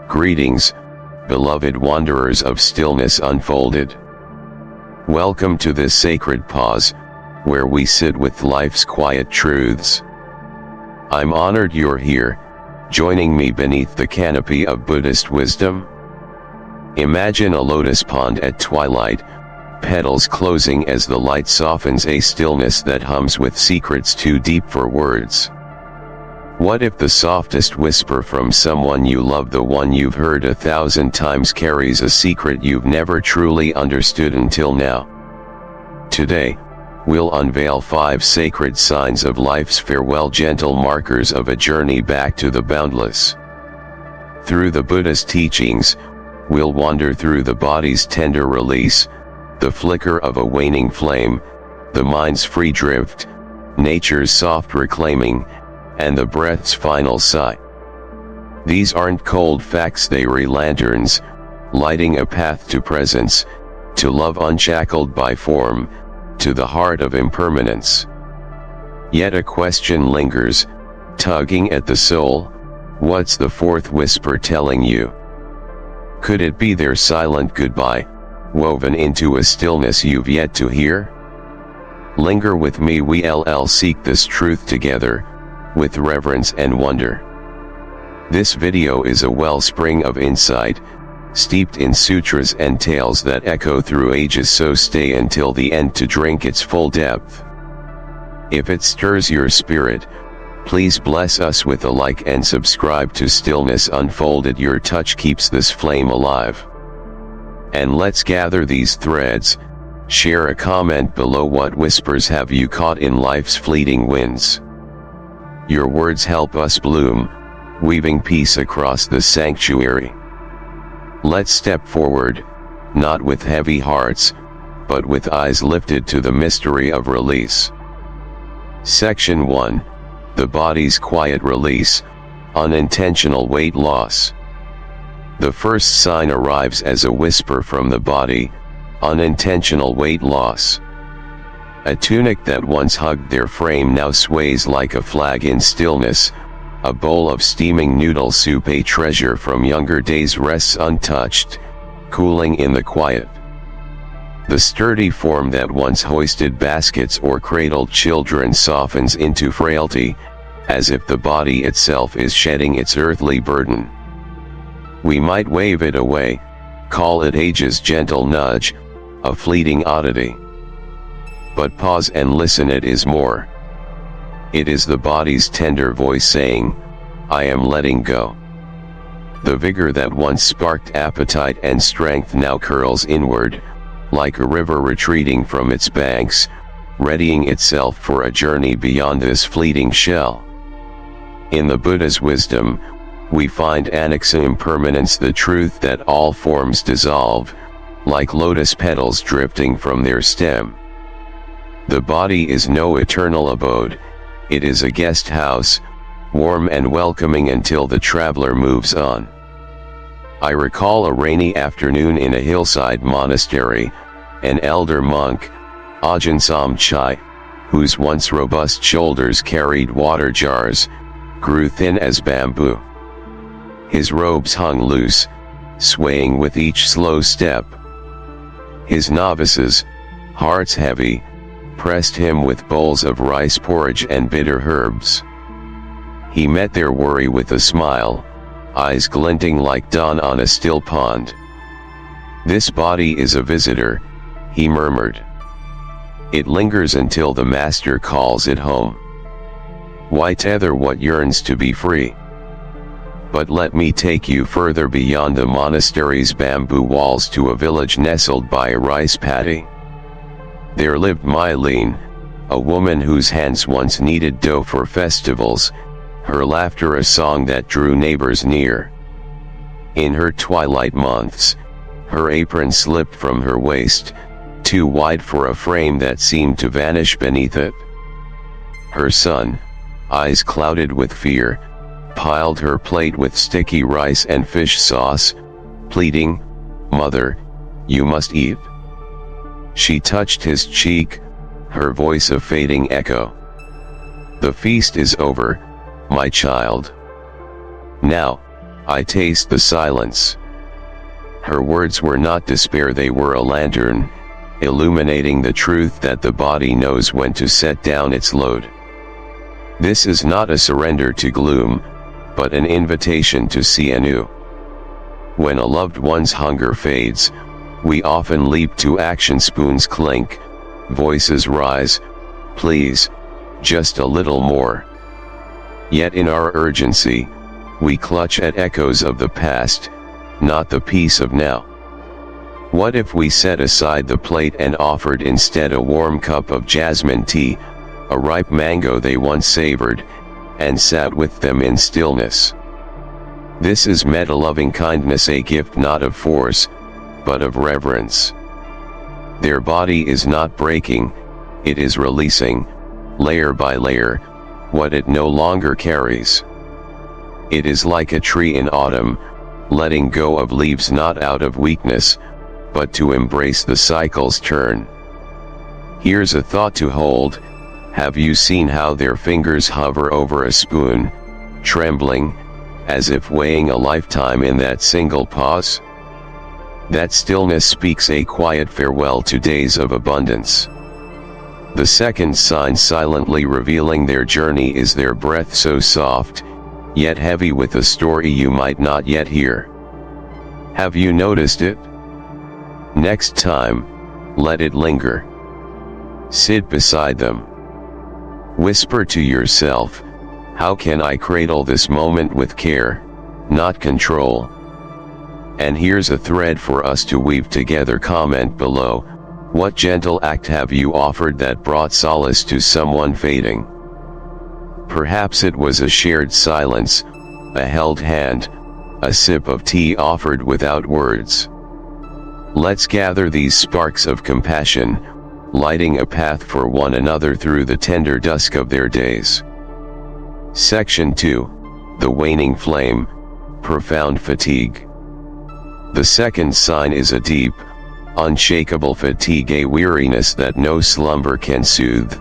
Greetings, beloved wanderers of stillness unfolded. Welcome to this sacred pause, where we sit with life's quiet truths. I'm honored you're here, joining me beneath the canopy of Buddhist wisdom. Imagine a lotus pond at twilight, petals closing as the light softens a stillness that hums with secrets too deep for words. What if the softest whisper from someone you love, the one you've heard 1,000 times, carries a secret you've never truly understood until now? Today, we'll unveil 5 sacred signs of life's farewell, gentle markers of a journey back to the boundless. Through the Buddhist teachings, we'll wander through the body's tender release, the flicker of a waning flame, the mind's free drift, nature's soft reclaiming, and the breath's final sigh. These aren't cold facts, they're lanterns, lighting a path to presence, to love unshackled by form, to the heart of impermanence. Yet a question lingers, tugging at the soul: what's the fourth whisper telling you? Could it be their silent goodbye, woven into a stillness you've yet to hear? Linger with me, we'll seek this truth together, with reverence and wonder. This video is a wellspring of insight, steeped in sutras and tales that echo through ages, so stay until the end to drink its full depth. If it stirs your spirit, please bless us with a like and subscribe to Stillness Unfolded. Your touch keeps this flame alive. And let's gather these threads. Share a comment below. What whispers have you caught in life's fleeting winds? Your words help us bloom, weaving peace across the sanctuary. Let's step forward, not with heavy hearts, but with eyes lifted to the mystery of release. Section 1. The body's quiet release, unintentional weight loss. The first sign arrives as a whisper from the body: unintentional weight loss. A tunic that once hugged their frame now sways like a flag in stillness. A bowl of steaming noodle soup, a treasure from younger days, rests untouched, cooling in the quiet. The sturdy form that once hoisted baskets or cradled children softens into frailty, as if the body itself is shedding its earthly burden. We might wave it away, call it age's gentle nudge, a fleeting oddity. But pause and listen, it is more. It is the body's tender voice saying, I am letting go. The vigor that once sparked appetite and strength now curls inward, like a river retreating from its banks, readying itself for a journey beyond this fleeting shell. In the Buddha's wisdom, we find impermanence, the truth that all forms dissolve, like lotus petals drifting from their stem. The body is no eternal abode, it is a guest house, warm and welcoming until the traveler moves on. I recall a rainy afternoon in a hillside monastery. An elder monk, Ajahn Samchai, whose once robust shoulders carried water jars, grew thin as bamboo. His robes hung loose, swaying with each slow step. His novices, hearts heavy, pressed him with bowls of rice porridge and bitter herbs. He met their worry with a smile, eyes glinting like dawn on a still pond. This body is a visitor, he murmured. It lingers until the master calls it home. Why tether what yearns to be free? But let me take you further beyond the monastery's bamboo walls to a village nestled by a rice paddy. There lived Mylene, a woman whose hands once kneaded dough for festivals, her laughter a song that drew neighbors near. In her twilight months, her apron slipped from her waist, too wide for a frame that seemed to vanish beneath it. Her son, eyes clouded with fear, piled her plate with sticky rice and fish sauce, pleading, "Mother, you must eat." She touched his cheek, her voice a fading echo. "The feast is over, my child. Now, I taste the silence. Her words were not despair, they were a lantern, illuminating the truth that the body knows when to set down its load. This is not a surrender to gloom, but an invitation to see anew. When a loved one's hunger fades, we often leap to action. Spoons clink, voices rise, please, just a little more. Yet in our urgency, we clutch at echoes of the past, not the peace of now. What if we set aside the plate and offered instead a warm cup of jasmine tea, a ripe mango they once savored, and sat with them in stillness? This is metta-loving kindness, a gift not of force, but of reverence. Their body is not breaking, it is releasing, layer by layer, what it no longer carries. It is like a tree in autumn, letting go of leaves not out of weakness, but to embrace the cycle's turn. Here's a thought to hold. Have you seen how their fingers hover over a spoon, trembling, as if weighing a lifetime in that single pause? That stillness speaks a quiet farewell to days of abundance. The second sign silently revealing their journey is their breath, so soft, yet heavy with a story you might not yet hear. Have you noticed it? Next time, let it linger. Sit beside them. Whisper to yourself, how can I cradle this moment with care, not control? And here's a thread for us to weave together. Comment below, what gentle act have you offered that brought solace to someone fading? Perhaps it was a shared silence, a held hand, a sip of tea offered without words. Let's gather these sparks of compassion, lighting a path for one another through the tender dusk of their days. Section 2. The Waning Flame, Profound Fatigue. The second sign is a deep, unshakable fatigue, a weariness that no slumber can soothe.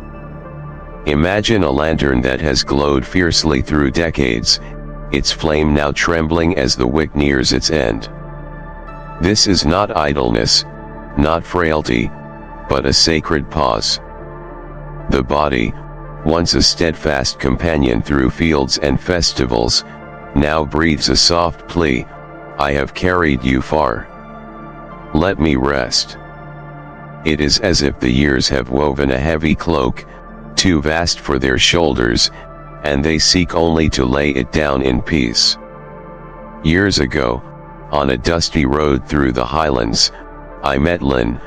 Imagine a lantern that has glowed fiercely through decades, its flame now trembling as the wick nears its end. This is not idleness, not frailty, but a sacred pause. The body, once a steadfast companion through fields and festivals, now breathes a soft plea, I have carried you far. Let me rest. It is as if the years have woven a heavy cloak, too vast for their shoulders, and they seek only to lay it down in peace. Years ago, on a dusty road through the highlands, I met Lynn,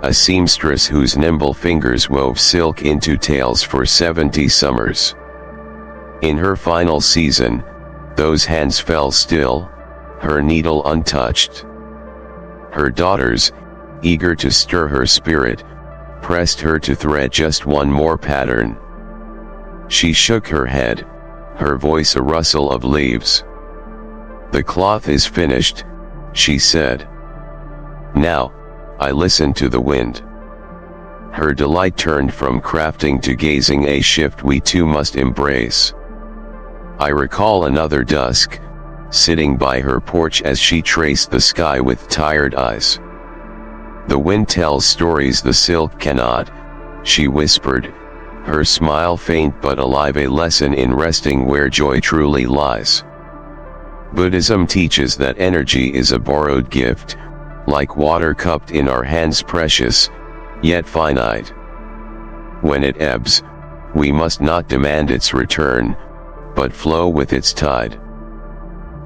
a seamstress whose nimble fingers wove silk into tails for 70 summers. In her final season, those hands fell still, her needle untouched. Her daughters, eager to stir her spirit, pressed her to thread just one more pattern. She shook her head, her voice a rustle of leaves. The cloth is finished, she said. Now, I listen to the wind. Her delight turned from crafting to gazing, a shift we too must embrace. I recall another dusk, sitting by her porch as she traced the sky with tired eyes. The wind tells stories the silk cannot, she whispered, her smile faint but alive, a lesson in resting where joy truly lies. Buddhism teaches that energy is a borrowed gift, like water cupped in our hands, precious, yet finite. When it ebbs, we must not demand its return, but flow with its tide.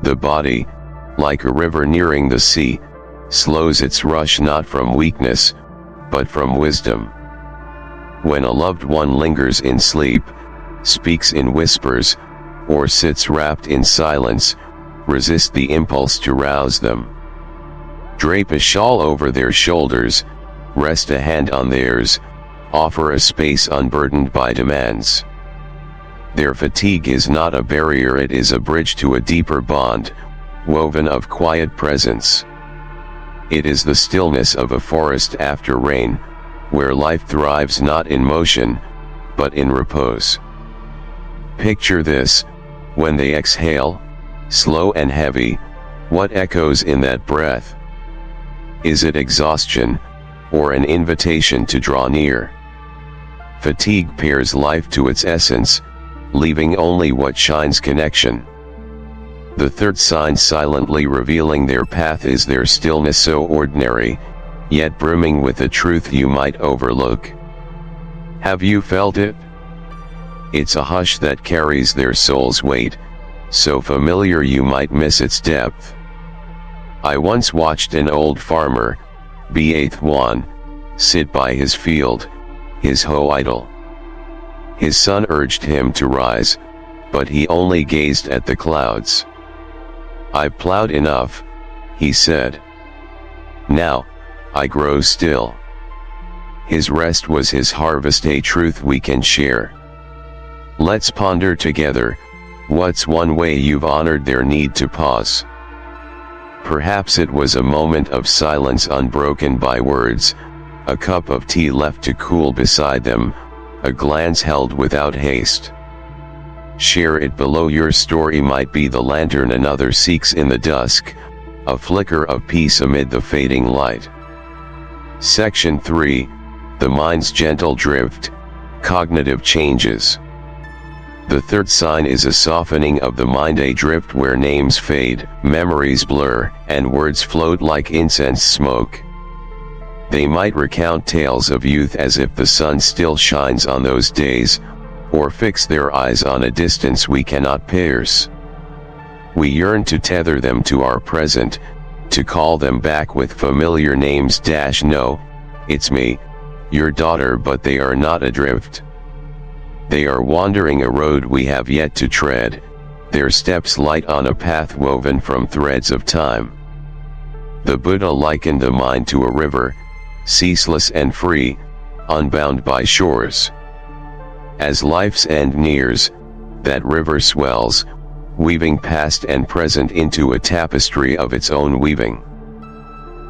The body, like a river nearing the sea, slows its rush not from weakness, but from wisdom. When a loved one lingers in sleep, speaks in whispers, or sits wrapped in silence, resist the impulse to rouse them. Drape a shawl over their shoulders, rest a hand on theirs, offer a space unburdened by demands. Their fatigue is not a barrier, it is a bridge to a deeper bond, woven of quiet presence. It is the stillness of a forest after rain, where life thrives not in motion, but in repose. Picture this: when they exhale, slow and heavy, What echoes in that breath? Is it exhaustion, or an invitation to draw near? Fatigue pares life to its essence, leaving only what shines connection. The third sign silently revealing their path is their stillness, so ordinary, yet brimming with a truth you might overlook. Have you felt it? It's a hush that carries their soul's weight, so familiar you might miss its depth. I once watched an old farmer, Ba1, sit by his field, his hoe idle. His son urged him to rise, but he only gazed at the clouds. "I've plowed enough," he said. "Now, I grow still." His rest was his harvest, a truth we can share. Let's ponder together, what's one way you've honored their need to pause? Perhaps it was a moment of silence unbroken by words, a cup of tea left to cool beside them, a glance held without haste. Share it below. Your story might be the lantern another seeks in the dusk, a flicker of peace amid the fading light. Section 3, The Mind's Gentle Drift, Cognitive Changes. The third sign is a softening of the mind, a drift where names fade, memories blur, and words float like incense smoke. They might recount tales of youth as if the sun still shines on those days, or fix their eyes on a distance we cannot pierce. We yearn to tether them to our present, to call them back with familiar names. No, it's me, your daughter, but they are not adrift. They are wandering a road we have yet to tread, their steps light on a path woven from threads of time. The Buddha likened the mind to a river, ceaseless and free, unbound by shores. As life's end nears, that river swells, weaving past and present into a tapestry of its own weaving.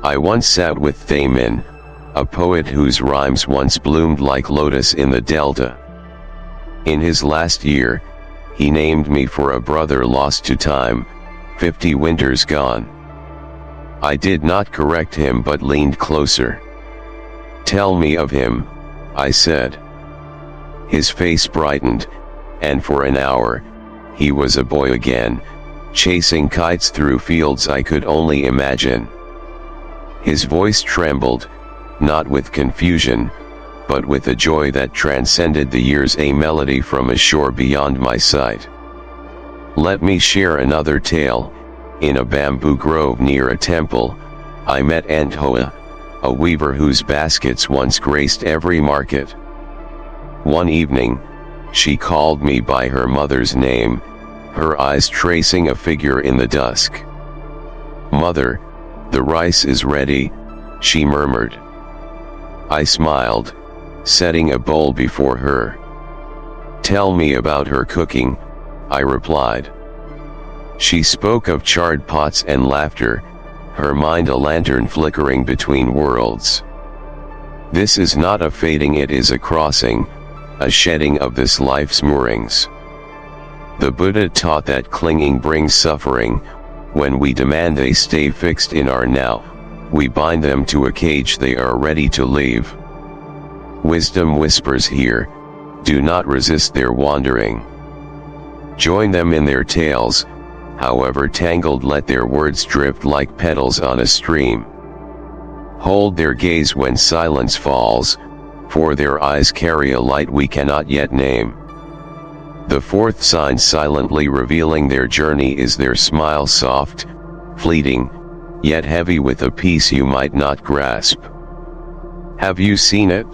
I once sat with Thamin, a poet whose rhymes once bloomed like lotus in the delta. In his last year, he named me for a brother lost to time, 50 winters gone. I did not correct him but leaned closer. "Tell me of him," I said. His face brightened, and for an hour, he was a boy again, chasing kites through fields I could only imagine. His voice trembled, not with confusion, but with a joy that transcended the years, a melody from a shore beyond my sight. Let me share another tale. In a bamboo grove near a temple, I met Anthoa, a weaver whose baskets once graced every market. One evening, she called me by her mother's name, her eyes tracing a figure in the dusk. "Mother, the rice is ready," she murmured. I smiled, setting a bowl before her. "Tell me about her cooking," I replied. She spoke of charred pots and laughter, her mind a lantern flickering between worlds. This is not a fading, it is a crossing, a shedding of this life's moorings. The Buddha taught that clinging brings suffering. When we demand they stay fixed in our now, we bind them to a cage they are ready to leave. Wisdom whispers here, do not resist their wandering. Join them in their tales, however tangled, let their words drift like petals on a stream. Hold their gaze when silence falls, for their eyes carry a light we cannot yet name. The fourth sign silently revealing their journey is their smile, soft, fleeting, yet heavy with a peace you might not grasp. Have you seen it?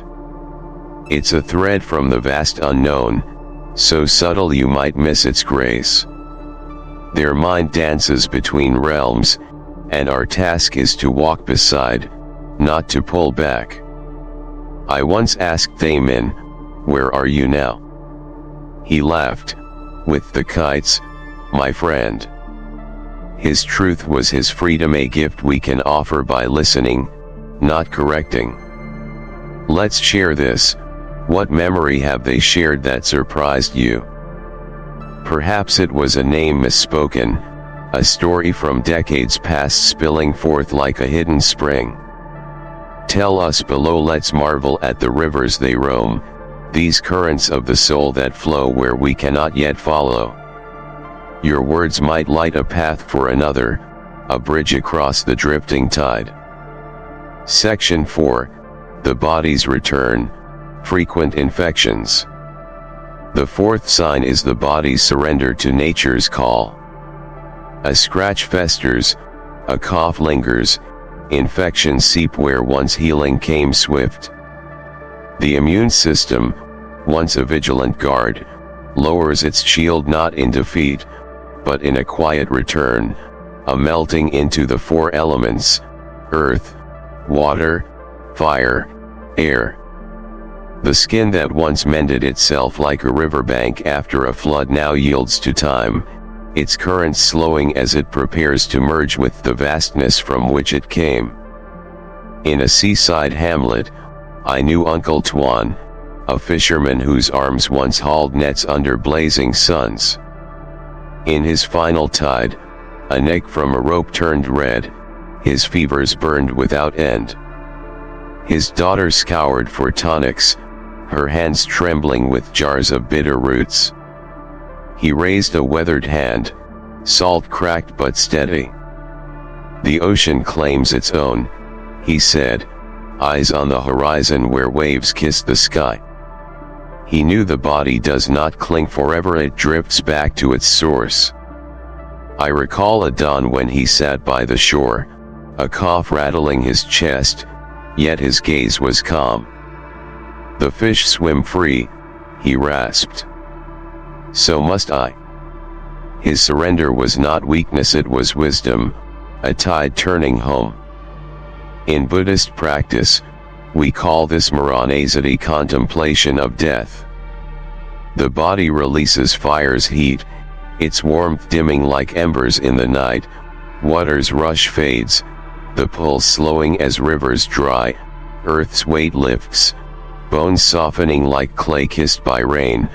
It's a thread from the vast unknown, so subtle you might miss its grace. Their mind dances between realms, and our task is to walk beside, not to pull back. I once asked Thamin, "Where are you now?" He laughed, "With the kites, my friend." His truth was his freedom, a gift we can offer by listening, not correcting. Let's share this. What memory have they shared that surprised you? Perhaps it was a name misspoken, a story from decades past spilling forth like a hidden spring. Tell us below, let's marvel at the rivers they roam, these currents of the soul that flow where we cannot yet follow. Your words might light a path for another, a bridge across the drifting tide. Section 4, the body's return, frequent infections. The fourth sign is the body's surrender to nature's call. A scratch festers, a cough lingers, infections seep where once healing came swift. The immune system, once a vigilant guard, lowers its shield not in defeat, but in a quiet return, a melting into the four elements, earth, water, fire, air. The skin that once mended itself like a riverbank after a flood now yields to time, its currents slowing as it prepares to merge with the vastness from which it came. In a seaside hamlet, I knew Uncle Tuan, a fisherman whose arms once hauled nets under blazing suns. In his final tide, a neck from a rope turned red, his fevers burned without end. His daughter scoured for tonics, her hands trembling with jars of bitter roots. He raised a weathered hand, salt cracked but steady. The ocean claims its own, he said, eyes on the horizon where waves kiss the sky. He knew the body does not cling forever, it drifts back to its source. I recall a dawn when he sat by the shore, a cough rattling his chest, yet his gaze was calm. The fish swim free, he rasped. So must I. His surrender was not weakness, it was wisdom, a tide turning home. In Buddhist practice, we call this Maranasati, contemplation of death. The body releases fire's heat, its warmth dimming like embers in the night, water's rush fades, the pulse slowing as rivers dry, earth's weight lifts, bones softening like clay kissed by rain,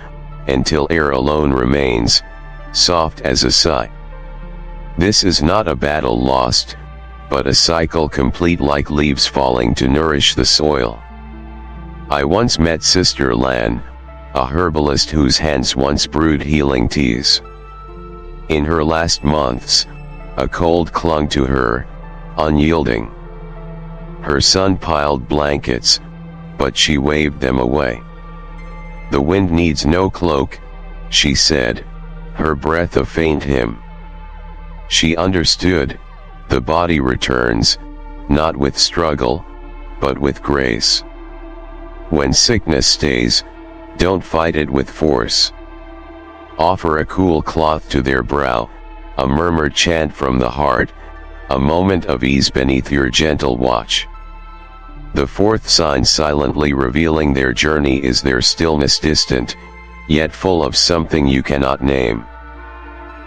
until air alone remains, soft as a sigh. This is not a battle lost, but a cycle complete like leaves falling to nourish the soil. I once met Sister Lan, a herbalist whose hands once brewed healing teas. In her last months, a cold clung to her, unyielding. Her son piled blankets, but she waved them away. The wind needs no cloak, she said, her breath a faint hymn. She understood, the body returns, not with struggle, but with grace. When sickness stays, don't fight it with force. Offer a cool cloth to their brow, a murmured chant from the heart, a moment of ease beneath your gentle watch. The fourth sign silently revealing their journey is their stillness, distant, yet full of something you cannot name.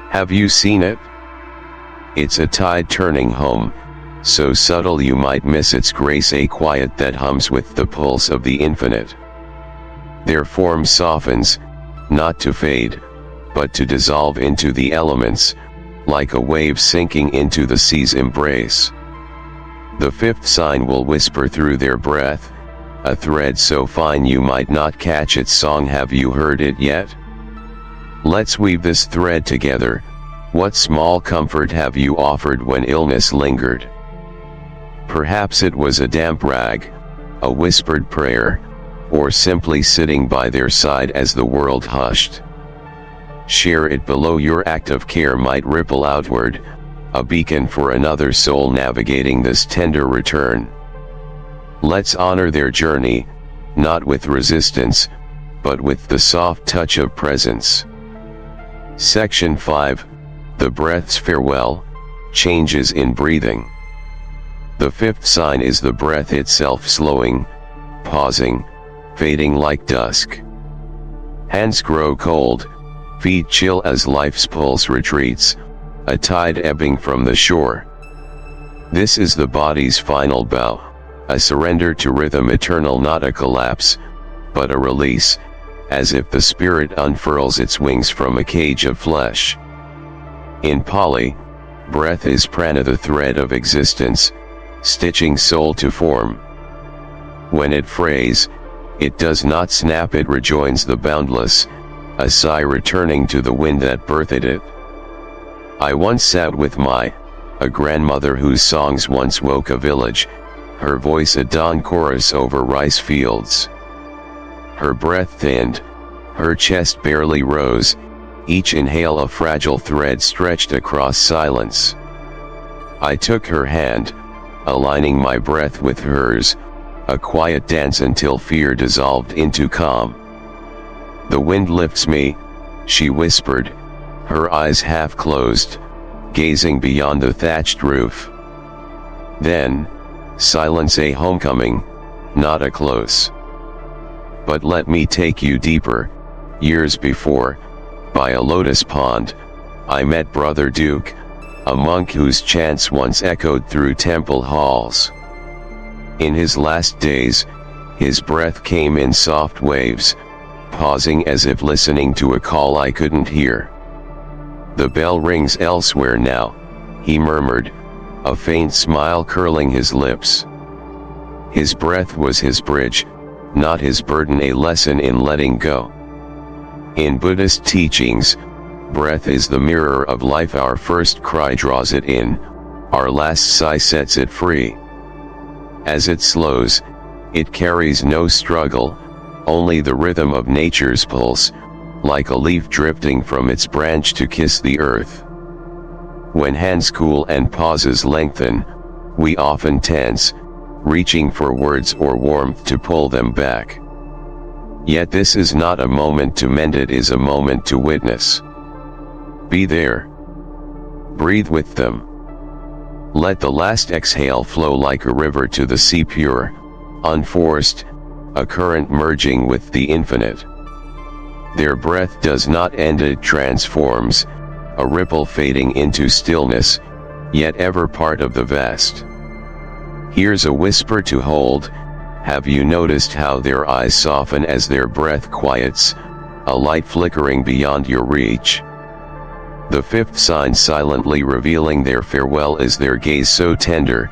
Have you seen it? It's a tide turning home, so subtle you might miss its grace, a quiet that hums with the pulse of the infinite. Their form softens, not to fade, but to dissolve into the elements, like a wave sinking into the sea's embrace. The fifth sign will whisper through their breath, a thread so fine you might not catch its song. Have you heard it yet? Let's weave this thread together. What small comfort have you offered when illness lingered? Perhaps it was a damp rag, a whispered prayer, or simply sitting by their side as the world hushed. Share it below. Your act of care might ripple outward, a beacon for another soul navigating this tender return. Let's honor their journey, not with resistance, but with the soft touch of presence. Section 5, the breath's farewell, changes in breathing. The fifth sign is the breath itself, slowing, pausing, fading like dusk. Hands grow cold, feet chill as life's pulse retreats, a tide ebbing from the shore. This is the body's final bow, a surrender to rhythm eternal, not a collapse, but a release, as if the spirit unfurls its wings from a cage of flesh. In Pali, Breath is prana, the thread of existence, stitching soul to form. When it frays, it does not snap, it rejoins the boundless, a sigh returning to the wind that birthed it. I once sat with a grandmother whose songs once woke a village, her voice a dawn chorus over rice fields. Her breath thinned, her chest barely rose, each inhale a fragile thread stretched across silence. I took her hand, aligning my breath with hers, a quiet dance until fear dissolved into calm. "The wind lifts me," she whispered, her eyes half closed, gazing beyond the thatched roof. Then, silence, a homecoming, not a close. But let me take you deeper. Years before, by a lotus pond, I met Brother Duke, a monk whose chants once echoed through temple halls. In his last days, his breath came in soft waves, pausing as if listening to a call I couldn't hear. "The bell rings elsewhere now," he murmured, a faint smile curling his lips. His breath was his bridge, not his burden, a lesson in letting go. In Buddhist teachings, breath is the mirror of life. Our first cry draws it in, our last sigh sets it free. As it slows, it carries no struggle, only the rhythm of nature's pulse, like a leaf drifting from its branch to kiss the earth. When hands cool and pauses lengthen, we often tense, reaching for words or warmth to pull them back. Yet this is not a moment to mend, it is a moment to witness. Be there. Breathe with them. Let the last exhale flow like a river to the sea, pure, unforced, a current merging with the infinite. Their breath does not end, it transforms, a ripple fading into stillness, yet ever part of the vast. Here's a whisper to hold. Have you noticed how their eyes soften as their breath quiets, a light flickering beyond your reach? The fifth sign silently revealing their farewell is their gaze, so tender,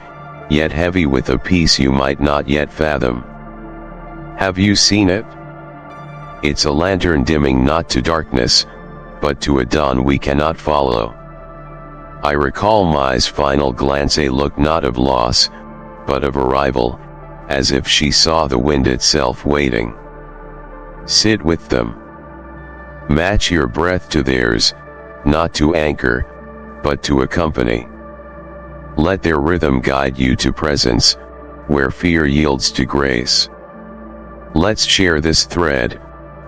yet heavy with a peace you might not yet fathom. Have you seen it? It's a lantern dimming not to darkness, but to a dawn we cannot follow. I recall Mai's final glance, a look not of loss, but of arrival, as if she saw the wind itself waiting. Sit with them. Match your breath to theirs, not to anchor, but to accompany. Let their rhythm guide you to presence, where fear yields to grace. Let's share this thread.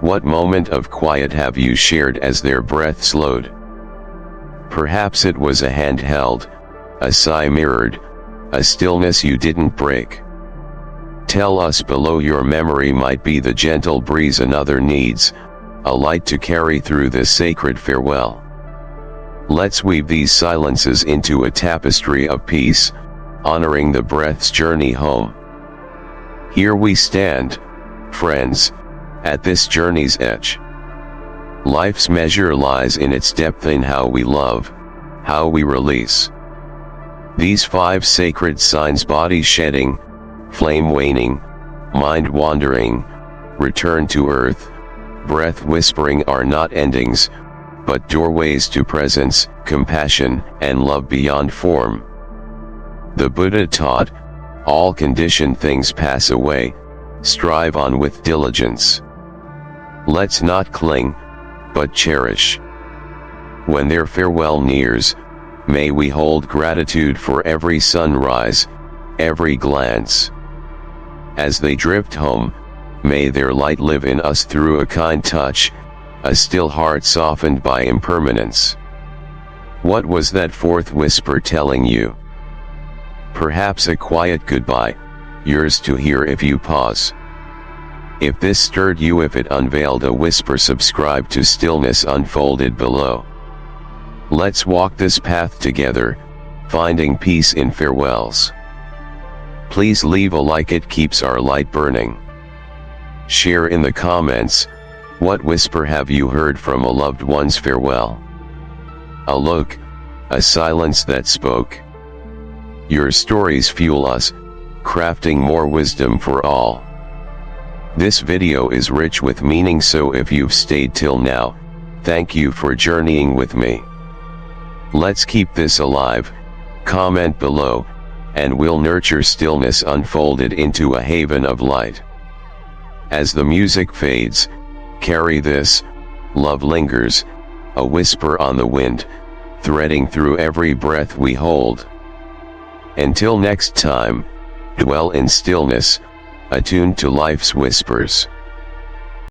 What moment of quiet have you shared as their breath slowed? Perhaps it was a hand held, a sigh mirrored, a stillness you didn't break. Tell us below. Your memory might be the gentle breeze another needs, a light to carry through this sacred farewell. Let's weave these silences into a tapestry of peace, honoring the breath's journey home. Here we stand, friends, at this journey's edge. Life's measure lies in its depth, in how we love, how we release. These 5 sacred signs: body shedding, flame waning, mind wandering, return to earth, breath whispering, are not endings, but doorways to presence, compassion, and love beyond form. The Buddha taught, all conditioned things pass away, strive on with diligence. Let's not cling, but cherish. When their farewell nears, may we hold gratitude for every sunrise, every glance. As they drift home, may their light live in us through a kind touch, a still heart softened by impermanence. What was that fourth whisper telling you? Perhaps a quiet goodbye, yours to hear if you pause. If this stirred you, if it unveiled a whisper, subscribe to Stillness Unfolded below. Let's walk this path together, finding peace in farewells. Please leave a like, it keeps our light burning. Share in the comments, what whisper have you heard from a loved one's farewell? A look, a silence that spoke. Your stories fuel us, crafting more wisdom for all. This video is rich with meaning, so if you've stayed till now, thank you for journeying with me. Let's keep this alive. Comment below, and we'll nurture stillness unfolded into a haven of light. As the music fades, carry this: love lingers, a whisper on the wind, threading through every breath we hold. Until next time, dwell in stillness, attuned to life's whispers.